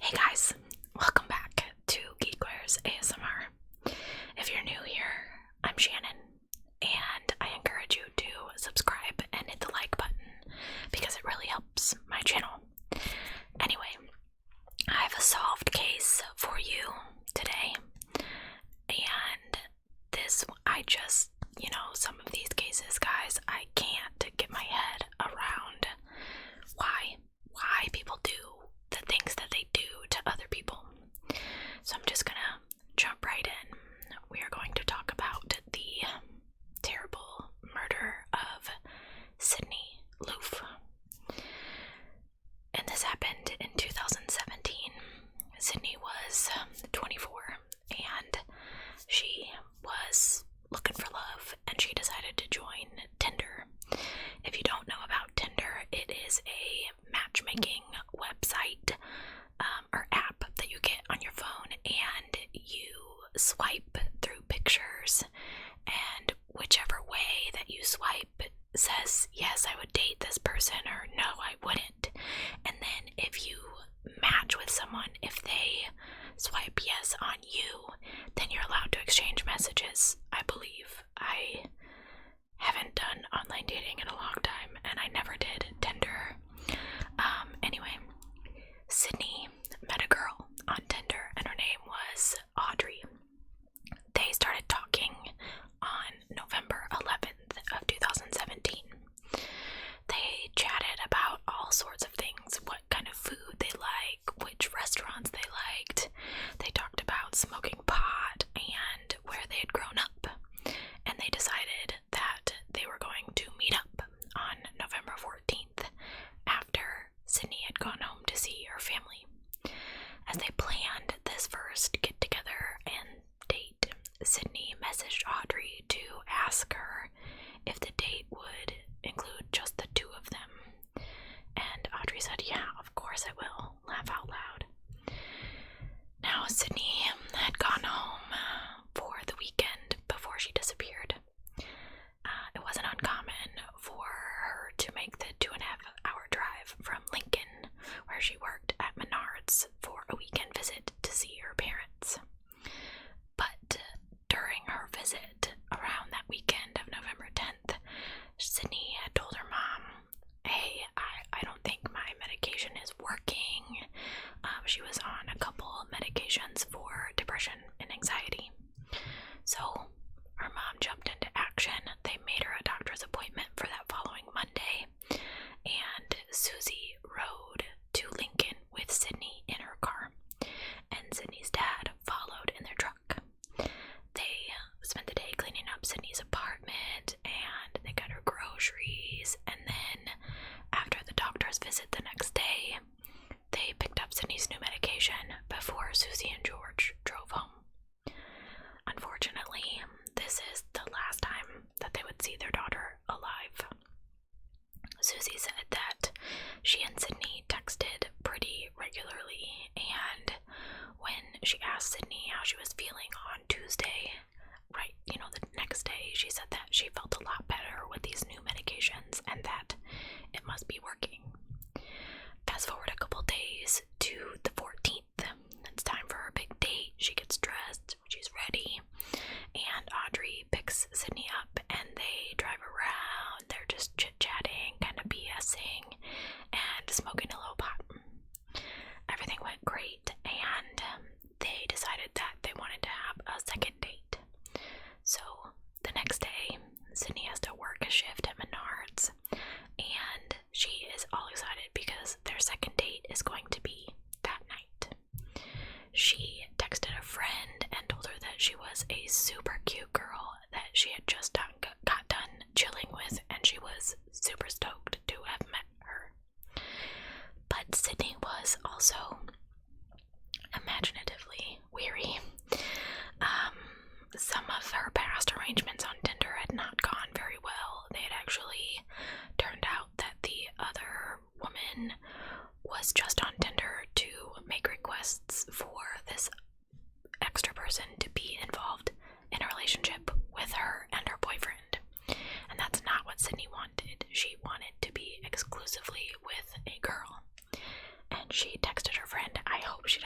Hey guys, welcome back to GeekWaresASMR. If you're new here, I'm Shannon, and I encourage you to subscribe and hit the like button because it really helps my channel. Anyway, I have a solved case for you today, and some of these cases, guys, I can't get my head around why people do the things that they do to other people. So I'm just gonna jump right in. We are going to talk about the terrible murder of Sydney Loofe. And this happened in 2017. Sydney was 24 and she was looking for love, and she decided to join Tinder. If you don't know about Tinder, it is a matchmaking website or app that you get on your phone, and you swipe through pictures, and whichever way that you swipe says, yes, I would date this person, or no, I wouldn't. And then if you match with someone, if they swipe yes on you, then you're allowed to exchange messages, I believe. I haven't done online dating in a long time, and I never did Tinder. Anyway, Sydney met a girl on Tinder, and her name was Audrey. They started talking on November 11th of 2017. They chatted about all sorts of things, what kind of food they like, which restaurants they liked. They talked about smoking pot and where they had grown up. And they decided that they were going to meet up on November 14th after Sydney had gone home to see her family. As they planned this first get-together and date, Sydney messaged Audrey to ask her if the date would include just the two of them. And Audrey said, yeah, of course I will. Laugh out loud. Now, Sydney had gone home for the weekend before she disappeared. It wasn't uncommon for her to make the 2.5-hour drive from Lincoln, where she worked at Menards, for a weekend visit to see her parents. But during her visit around that weekend of November 10th, Sydney had told her mom, hey, I don't think my medication is working. She was on a couple medications for depression and anxiety. So her mom jumped into action. They made her a doctor's appointment for that following Monday, and Susie rode to Lincoln with Sydney in her car, and Sydney's dad followed in their truck. They spent the day cleaning up Sydney's apartment, and they got her groceries, and then after the doctor's visit the next day, they picked up Sydney's new medication before Susie and George drove home. Unfortunately, this is the last time that they would see their daughter alive. Susie said that she and Sydney texted pretty regularly, and when she asked Sydney how she was feeling on Tuesday, the next day, she said that she felt a lot better with these new medications and that it must be working. Fast forward a couple days to the 14th. It's time for her big date. She gets dressed, she's ready, and Audrey picks Sydney up and they drive around. They're just chit-chatting, kind of BSing, and smoking a little pot. Everything went great, and they decided that they wanted to have a second date. So the next day, Sydney has to work a shift at Menards, and she is all excited because their second date is going to be that night. She texted a friend and told her that she was a super cute girl that she had just got done chilling with, and she was super stoked to have met her. But Sydney was also imaginatively weary. Some of her past arrangements on Tinder had not gone very well. They had actually turned out that the other woman was just on Tinder to make requests for this extra person to be involved in a relationship with her and her boyfriend. And that's not what Sydney wanted. She wanted to be exclusively with a girl. And she texted her friend, I hope she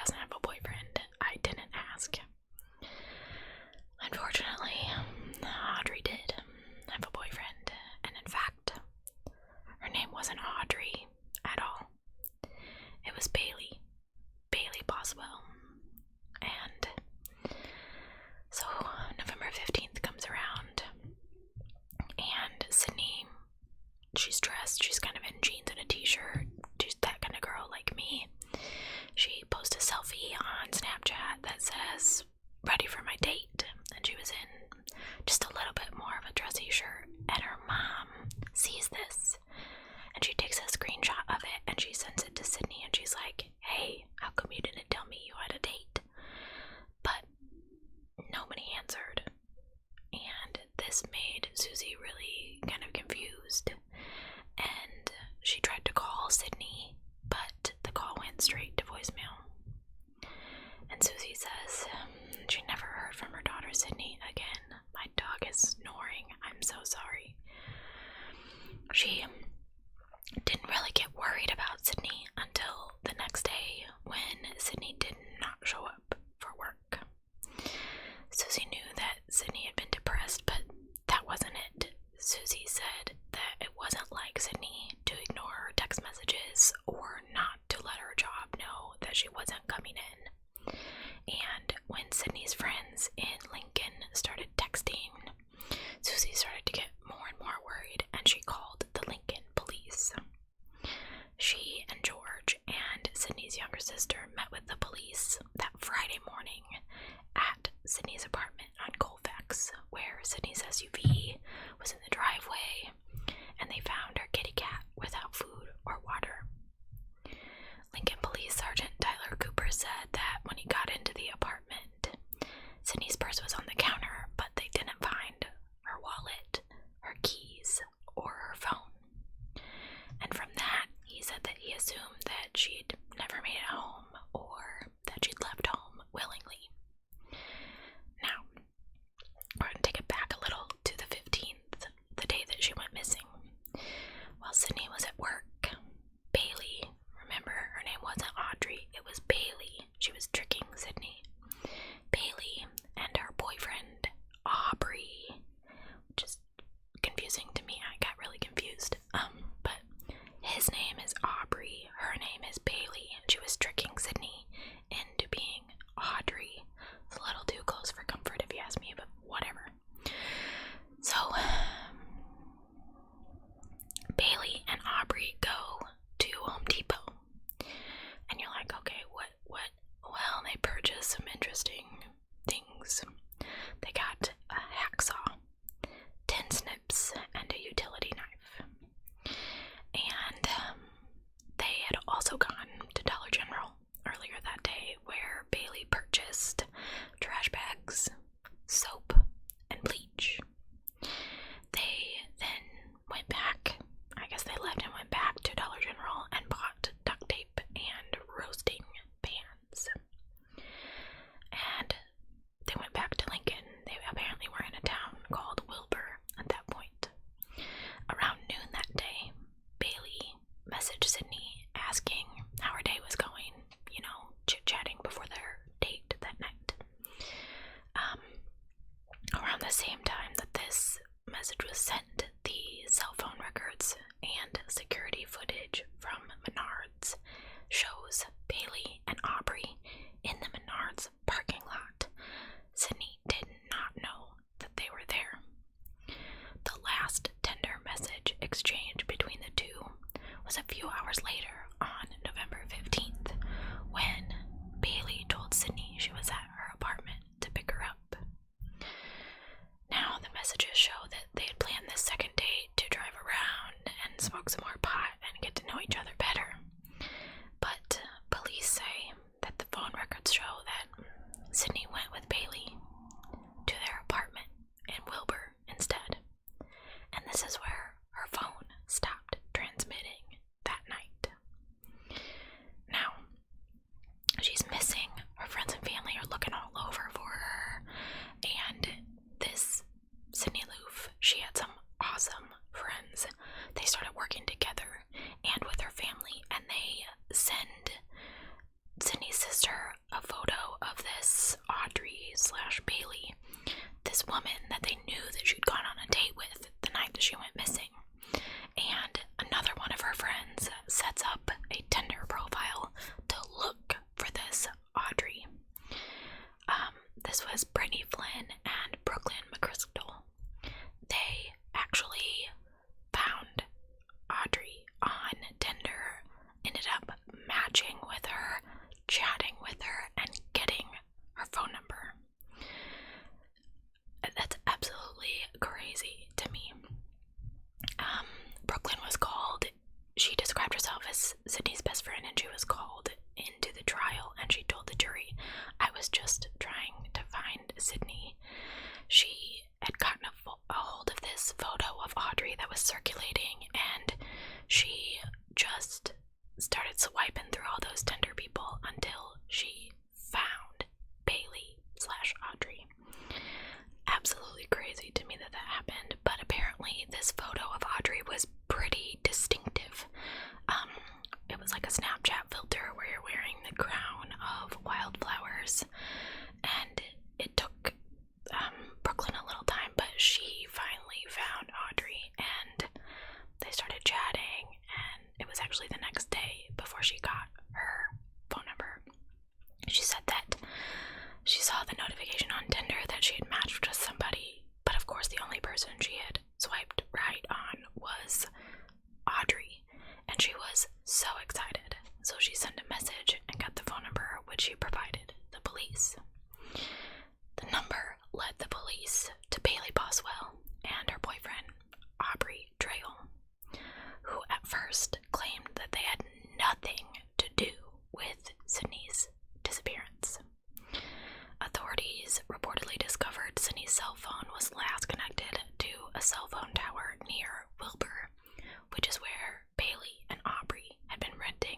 assumed that she'd never made it home or that she'd left home willingly. Now, we're going to take it back a little to the 15th, the day that she went missing. While Sydney was at work, Bailey, remember her name wasn't Audrey, it was Bailey. She was tricking Sydney. Bailey and her boyfriend, Aubrey, which is confusing to me. I got really confused. But his name is Aubrey, her name is Bailey, and she was tricking Sydney into being Audrey. It's a little too close for comfort if you ask me, but whatever. So, Bailey and Aubrey go to Home Depot. And you're like, okay, what? Well, they purchased some interesting things. They got a hacksaw, 10 snips, and a utility knife. And they had also gone to Dollar General earlier that day, where Bailey purchased trash bags, soap, and bleach. They then went back. I guess they left and went back to Dollar General and bought duct tape and roasting pans. And they went back to Lincoln. They apparently were in a town called Wilbur at that point. Around noon that day, Bailey messaged Sydney asking how her day was going, chit-chatting before their date that night. Around the same time that this message was sent, the cell phone records and security footage from Menards shows Bailey and Aubrey in the Menards parking lot. Sydney did not know that they were there. The last tender message exchange between the two was a few hours later on November 15th, when Bailey told Sydney she was at her apartment to pick her up. Now, the messages show that they had planned this second date to drive around and smoke some more pot and get to know each other better. But police say that the phone records show that Sydney went with Bailey to their apartment in Wilbur instead. And this is where her phone stopped transmitting that night. Now, she's missing. Her friends and family are looking all over for her. And this Sydney Loofe, she had some awesome friends. They started working together and with her family, and they send Sydney's sister a photo of this Audrey/Bailey, this woman that they knew that she'd gone on a date with the night that she went missing. And another one of her friends sets up a Tinder profile to look for this Audrey. This was Brittany Flynn and Brooklyn McChrystal. They actually found Audrey on Tinder, ended up matching with her, chatting with her, and getting her phone number. That's absolutely crazy to me. Brooklyn was called, she described herself as Sydney's best friend, and she was called into the trial, and she told the jury, I was just trying to find Sydney. She had gotten a hold of this photo of Audrey that was circulating, and she just started swiping through all those Tinder people until she found Bailey/Audrey. Absolutely crazy to me that happened, but apparently this photo of Audrey was pretty distinctive. It was like a Snapchat filter where you're wearing the crown of wildflowers, and it took Brooklyn a little time, but she finally found Audrey, and they started chatting, and it was actually the next day before she got her phone number. She said that she saw the notification on Tinder that she had matched with somebody, but of course the only person she had swiped right on was Audrey, and she was so excited. So she sent a message and got the phone number, which she provided the police. The number led the police to Bailey Boswell and her boyfriend, Aubrey Trail, who at first claimed that they had nothing to do with Sydney's disappearance. Authorities reportedly discovered Sydney's cell phone was last connected to a cell phone tower near Wilbur, which is where Bailey and Aubrey had been renting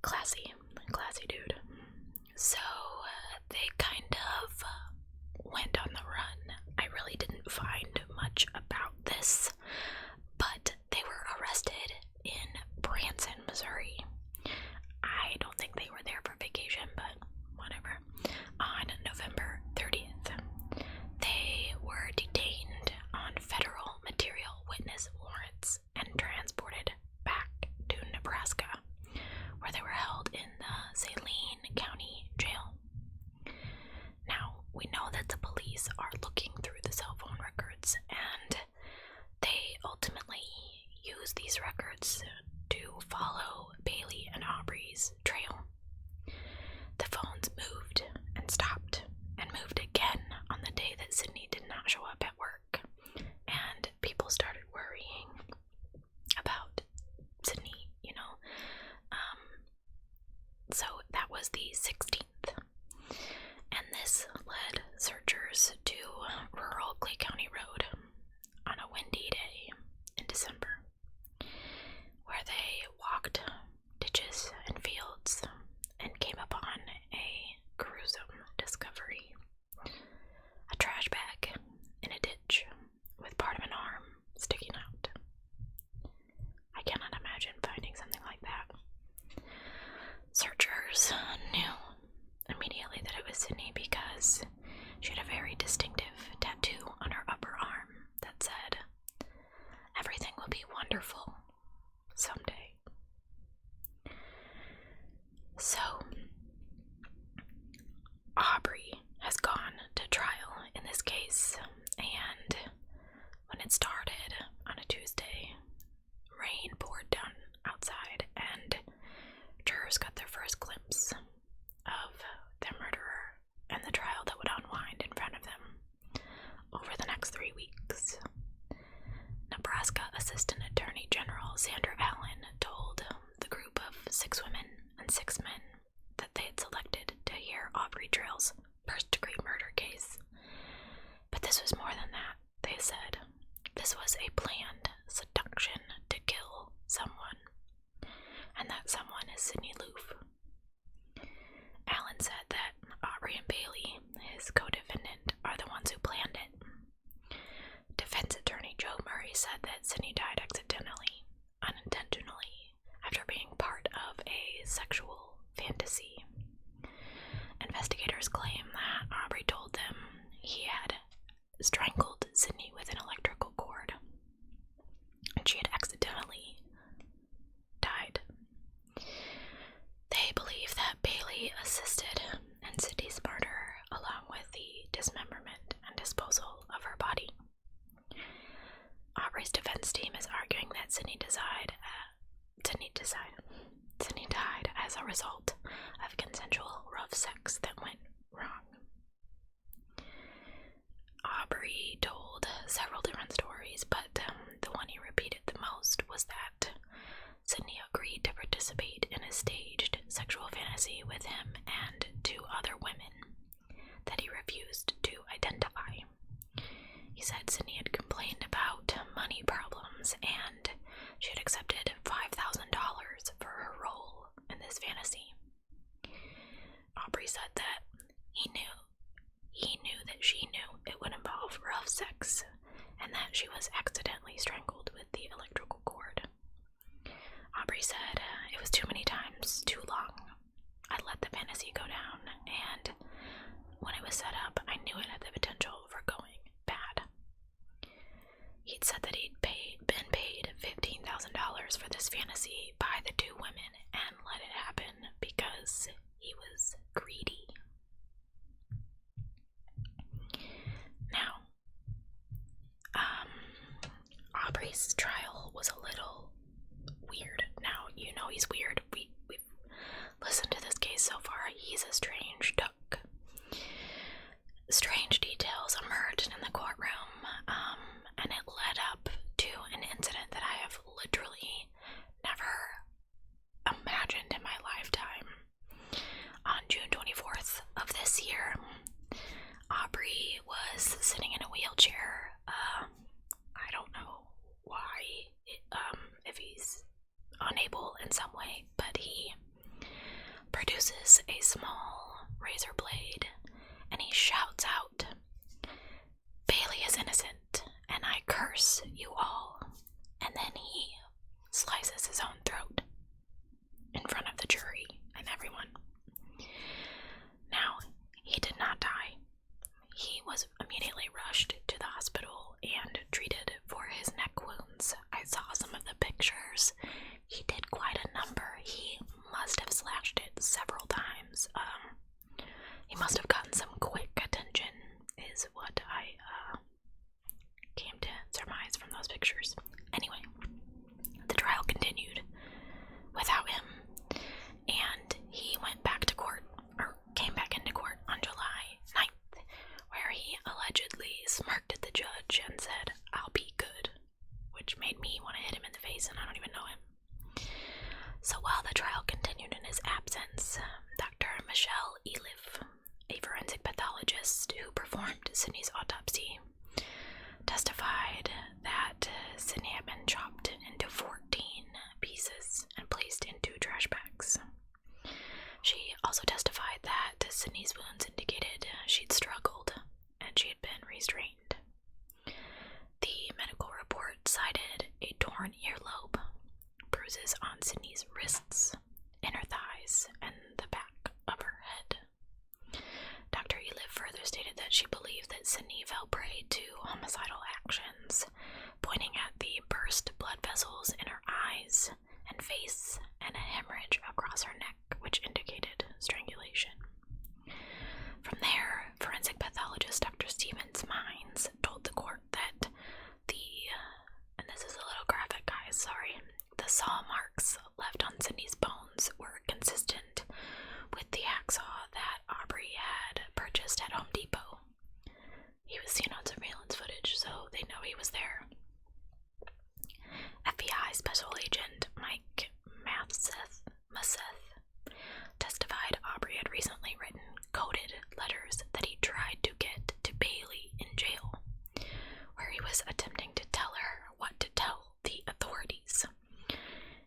Classy dude. So they kind of went on the run. I really didn't find much about this, but they were arrested in Branson, Missouri. I don't think they were there for vacation, but whatever. On November 30th, they were detained on federal material witness warrants and transported back to Nebraska, where they were held in the Saline County Jail. Now, we know that the police are looking through the cell phone records, and they ultimately use these records to follow Bailey and Aubrey's trail. The phones moved and stopped and moved again on the day that Sydney did not show up at work, and people started worrying about Sydney, so that was the 16th, and this led searchers to rural Clay County Road on a windy day in December, where they walked ditches and fields and came upon a gruesome discovery. A trash bag in a ditch with part of an arm sticking out. I cannot imagine finding something like that. Searchers knew immediately that it was Sydney because she had a very distinctive tattoo on her upper arm that said, "Everything will be wonderful someday." So, Aubrey has gone to trial in this case, and when it started on a Tuesday, rain poured down outside, and jurors got their first glimpse of their murderer and the trial that would unwind in front of them over the next 3 weeks. Nebraska Assistant Attorney General Sandra Allen told the group of 6 women and 6 men that they had selected to hear Aubrey Trail's first-degree murder case. But this was more than that, they said. This was a planned seduction to kill someone, and that someone is Sydney Loofe. Allen said that Aubrey and Bailey, his co-defendant, are the ones who planned it. Defense attorney Joe Murray said that Sydney died accidentally, unintentionally, after being part of a sexual fantasy. Investigators claim that Aubrey told them he had strangled Sydney with an electrical cord, and she had accidentally died. They believe that Bailey assisted in Sydney's murder, along with the dismemberment and disposal of her body. Aubrey's defense team is arguing that Sydney died as a result of consensual rough sex that went wrong. Aubrey told several different stories, but the one he repeated the most was that Sydney agreed to participate in a staged sexual fantasy with him and 2 other women that he refused to identify. He said Sydney had complained about money problems, and she had accepted $5,000 for her role in this fantasy. Aubrey said that he knew that she knew it would involve rough sex, and that she was accidentally strangled with the electrical cord. Aubrey said, "It was too many times, too long. I let the fantasy go down, and when it was set up, I knew it had the potential for going bad." He'd said that he'd been paid $15,000 for this fantasy by the 2 women and let it happen because he was greedy. Now, Aubrey's trial was a little weird. Now, he's weird. We've listened to this case so far. He's a strange duck. Strange details emerged in the courtroom, and it led up to an incident that I have literally never imagined in my lifetime. On June 24th of this year, Aubrey was sitting in a wheelchair. I don't know why, if he's unable in some way, but he produces a small razor blade and he shouts out, "Bailey is innocent, and I curse you all." And then he slices his own throat in front of the jury and everyone. Now, he did not die. He was immediately rushed to the hospital and treated for his neck wounds. I saw some of the pictures. He did quite a number. He must have slashed it several times. He must have gotten some quick attention, is what I came to surmise from those pictures. Anyway, the trial continued without him, and he went back to court, or came back into court on July 9th, where he allegedly smirked at the judge and said, "I'll be good," which made me want to hit him in the face, and I don't even know him. So while the trial continued in his absence, Dr. Michelle Eliffe, a forensic pathologist who performed Sydney's autopsy, testified that Sydney had been chopped into 14 pieces and placed into trash bags. She also testified that Sydney's wounds indicated she'd struggled and she had been restrained. The medical report cited a torn earlobe, bruises on Sydney's wrists, inner thighs, and the back of her head. Dr. Eliffe further stated that she believed that Sydney fell prey to homicidal actions, pointing at the burst blood vessels in her eyes and face and a hemorrhage across her neck, which indicated strangulation. From there, forensic pathologist Dr. Stevens Mines told the court that and this is a little graphic, guys, sorry, the saw marks left on Sydney's bones were consistent with the hacksaw that Aubrey had purchased at Home Depot. He was seen on surveillance footage, so they know he was there. FBI Special Agent Mike Maseth testified Aubrey had recently written coded letters that he tried to get to Bailey in jail, where he was attempting to tell her what to tell the authorities.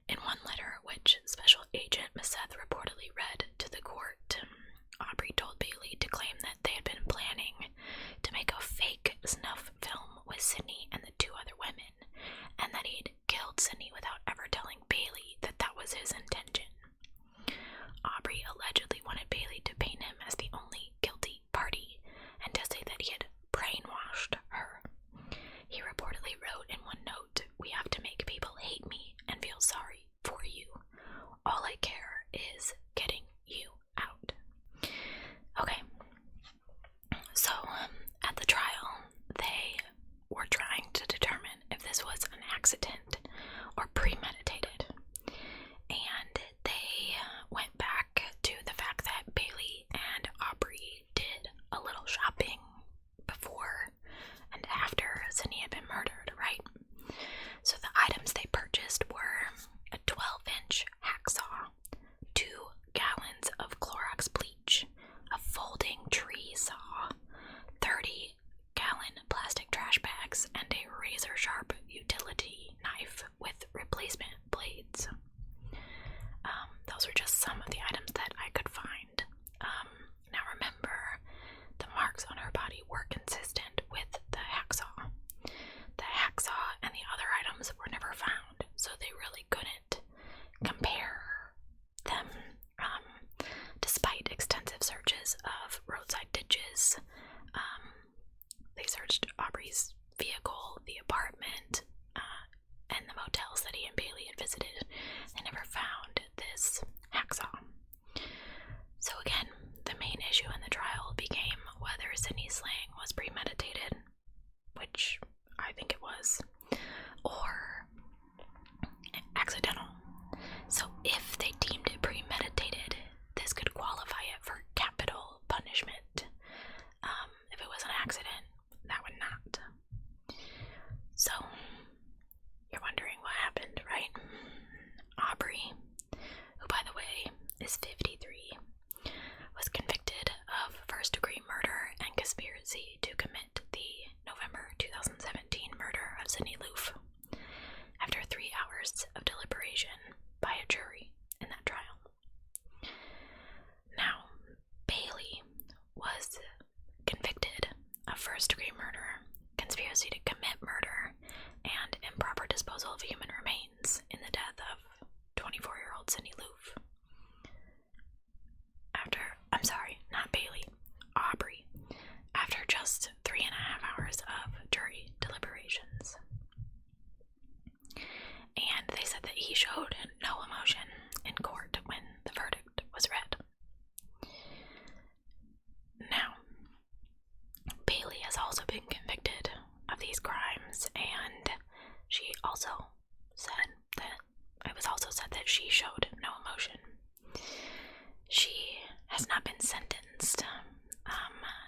In one letter, which Special Agent Maseth reportedly read to the court, Aubrey told Bailey to claim that they had been planning to make a fake snuff film with Sydney and the two other women, and that he'd killed Sydney without ever telling Bailey that that was his intention. Aubrey allegedly wanted Bailey to paint him as the only guilty party and to say that he had brainwashed her. He reportedly wrote in one note, "We have to make people hate me and feel sorry for you. All I care is getting you out." Okay, so at the trial, they were trying to determine if this was an accident or premeditated, and they went back to the fact that Bailey and Aubrey did a little shopping before and after Sydney had been murdered, right? So the items they purchased were a 12-inch hacksaw, 2 gallons of Clorox bleach, a folding tree saw, 30-gallon plastic trash bags, and a razor-sharp utility knife with replacement blades. Those were just some of the items that I could find. Now remember, the marks on her body were consistent with the hacksaw. The hacksaw and the other items were never found, so they really couldn't compare them, despite extensive searches of roadside ditches. They searched Aubrey's vehicle, the apartment, and the motels that he and Bailey had visited. They never found this hacksaw. So again, the main issue in the trial became whether Sydney's slaying was premeditated, which I think it was, or accidental. So if they deemed it premeditated, this could qualify it for capital punishment. If it was an accident, that would not. So, you're wondering what happened, right? Aubrey, who by the way is 53, was convicted of first-degree murder and conspiracy to commit the November 2017 murder of Sydney Loofe after 3 hours of deliberation by a jury in that trial. told Sydney Loofe. Aubrey, after just 3.5 hours of jury deliberations. And they said that he showed no emotion in court when the verdict was read. Now, Bailey has also been convicted of these crimes, and she also said that it was also said that she showed no emotion. She has not been sentenced.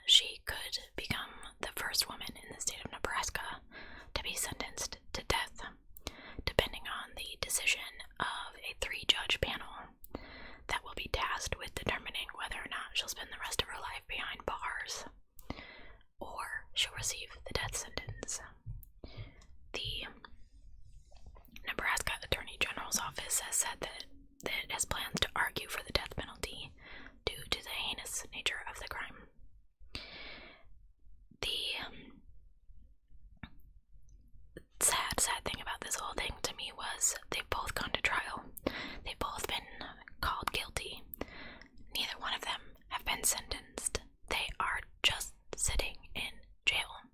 She could become the first woman in the state of Nebraska to be sentenced to death, depending on the decision of a 3-judge panel that will be tasked with determining whether or not she'll spend the rest of her life behind bars or she'll receive the death sentence. The Nebraska Attorney General's office has said that it has plans to argue for the death penalty due to the heinous nature of the crime. The sad thing about this whole thing to me was they've both gone to trial. They've both been called guilty. Neither one of them have been sentenced. They are just sitting in jail.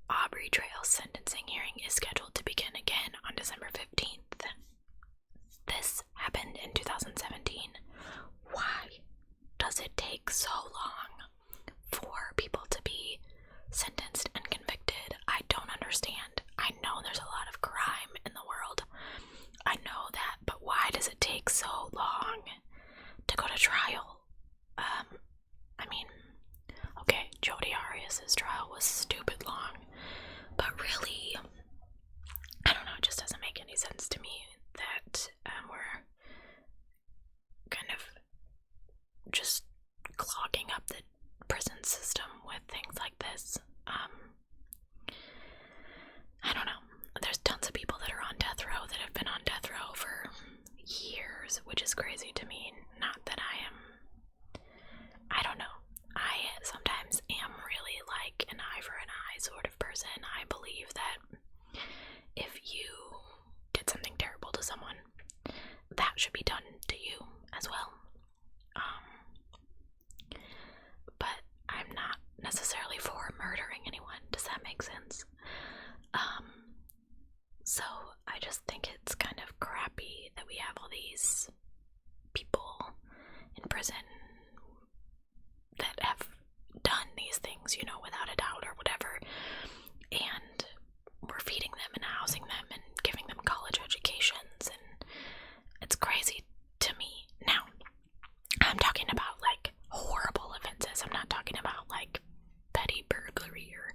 Aubrey Trail's sentencing hearing is scheduled to begin again on December 15th. This happened in 2017. Why does it take so long for people to be sentenced and convicted? I don't understand. I know there's a lot of crime in the world. I know that, but why does it take so long to go to trial? Okay, Jodi Arias' trial was stupid long, but really, I don't know, it just doesn't make any sense to me that we're kind of just clogging up the prison system with things like this. I don't know. There's tons of people that are on death row that have been on death row for years, which is crazy to me. Not that I don't know. I sometimes am really like an eye for an eye sort of person. I believe that if you did something terrible to someone, that should be done to you as well. But I'm not necessarily for murdering anyone. Does that make sense? So I just think it's kind of crappy that we have all these people in prison that have done these things, without a doubt or whatever, and we're feeding them and housing them and giving them college educations, and it's crazy to me. Now, I'm talking about like horrible offenses. I'm not talking about like petty burglary or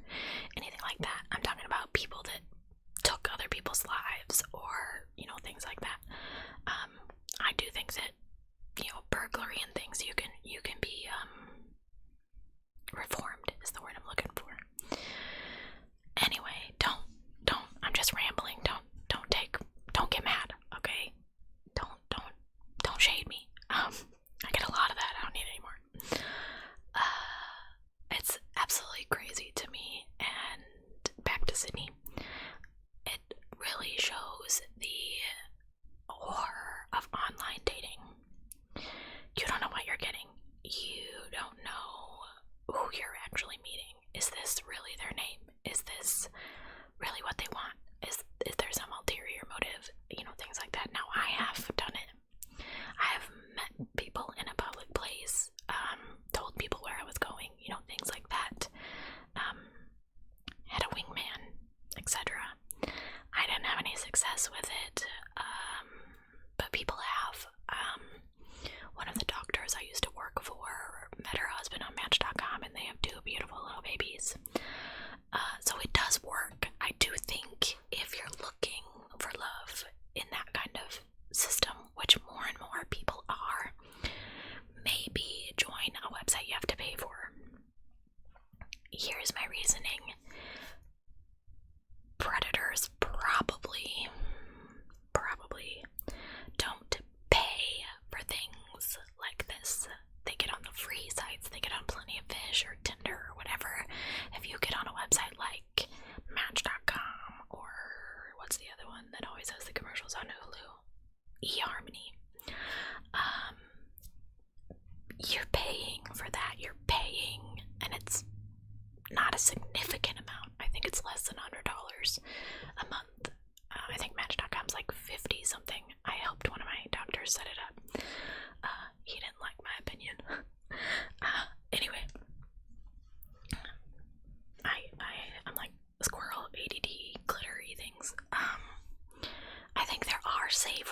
anything like that. I'm talking about people that took other people's lives or, things like that. I do think that, burglary and things, you can be reformed is the word I'm looking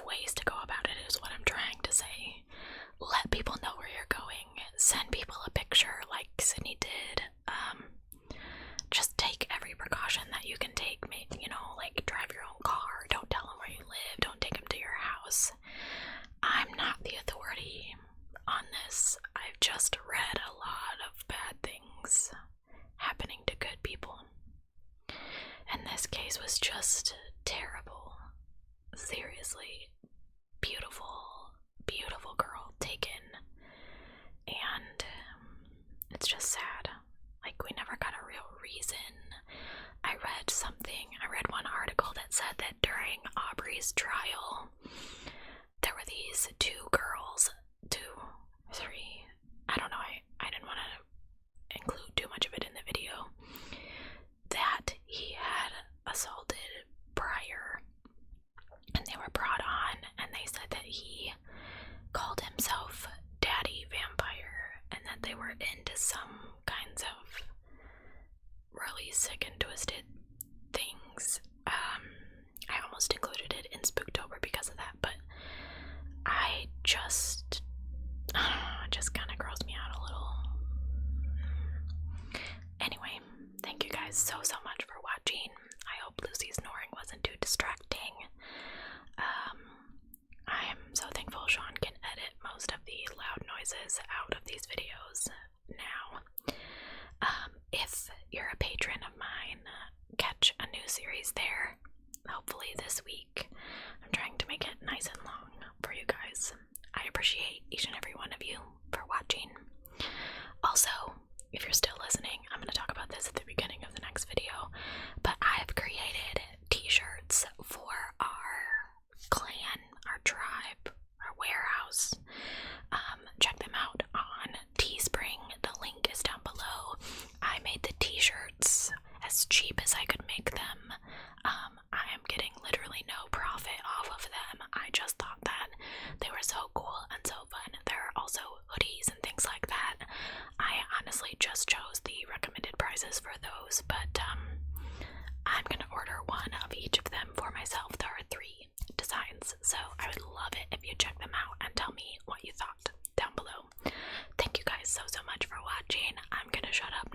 ways to go about it is what I'm trying to say. Let people know where you're going. Send people a picture like Sydney did. Just take every precaution that you can take. You know, like drive your own car. Don't tell them where you live. Don't take them to your house. I'm not the authority on this. I've just read a lot of bad things happening to good people. And this case was just terrible. Seriously. Beautiful, beautiful girl taken. And it's just sad. Like, we never got a real reason. I read one article that said that during Aubrey's trial, there were these two girls, three, I don't know, I didn't want to include too much of it in the video, that he had assaulted prior, and they were brought on, and they said that he called himself Daddy Vampire, and that they were into some kinds of really sick and twisted things. I almost included it in Spooktober because of that, but I just kind of grossed me out a little. Anyway, thank you guys so much for watching. I hope Lucy's snoring wasn't too distracting. I am so thankful Sean can edit most of the loud noises out of these videos now. If you're a patron of mine, catch a new series there, hopefully this week. I'm trying to make it nice and long for you guys. I appreciate each and every one of you for watching. Also, if you're still listening, I'm going to talk about this at the beginning of the next video, but I've created t-shirts for our clan, our tribe, our warehouse. Check them out on Teespring. The link is down below. I made the t-shirts as cheap as I could make them. I am getting literally no profit off of them. I just thought that they were so cool and so fun. There are also hoodies and things like that. I honestly just chose the recommended prices for those, but I'm gonna order one of each of them for myself. There are 3 designs, so I would love it if you check them out and tell me what you thought down below. Thank you guys so much for watching. I'm gonna shut up